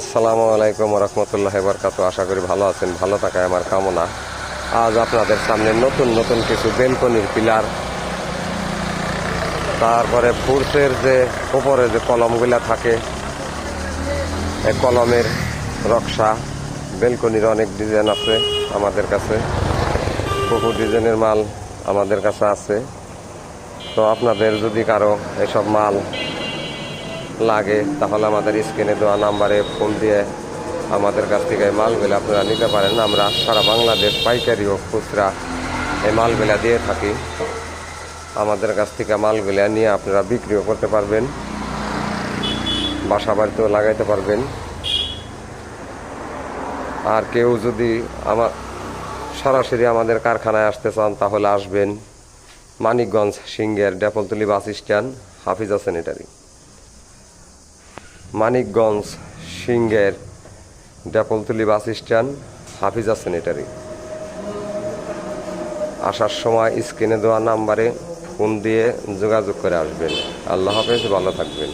আসসালামু আলাইকুম রহমতুল্লাহ বরকাত। আশা করি ভালো আছেন, ভালো থাকায় আমার কামনা। আজ আপনাদের সামনে নতুন নতুন কিছু বেলকনির পিলার, তারপরে ফুর্সের যে উপরে যে কলমগুলা থাকে, এই কলমের রক্সা, বেলকনির অনেক ডিজাইন আছে আমাদের কাছে। বহু ডিজাইনের মাল আমাদের কাছে আছে। তো আপনাদের যদি কারো এসব মাল লাগে তাহলে আমাদের স্ক্রিনে দেওয়া নাম্বারে ফোন দিয়ে আমাদের কাছ থেকে এই মালগুলো আপনারা নিতে পারেন। আমরা সারা বাংলাদেশ পাইকারি ও খুচরা এই মালগুলা দিয়ে থাকি। আমাদের কাছ থেকে মালগুলা নিয়ে আপনারা বিক্রিও করতে পারবেন, বাসা বাড়িতেও লাগাইতে পারবেন। আর কেউ যদি সরাসরি আমাদের কারখানায় আসতে চান তাহলে আসবেন মানিকগঞ্জ সিংহের Depaltali bus stand, Hafiza sanitary. Manikganj সিংহের Depaltali bus stand, Hafiza sanitary. আসার সময় স্ক্রিনে দেওয়া নাম্বারে ফোন দিয়ে যোগাযোগ করে আসবেন। আল্লাহ হাফেজ, ভালো থাকবেন।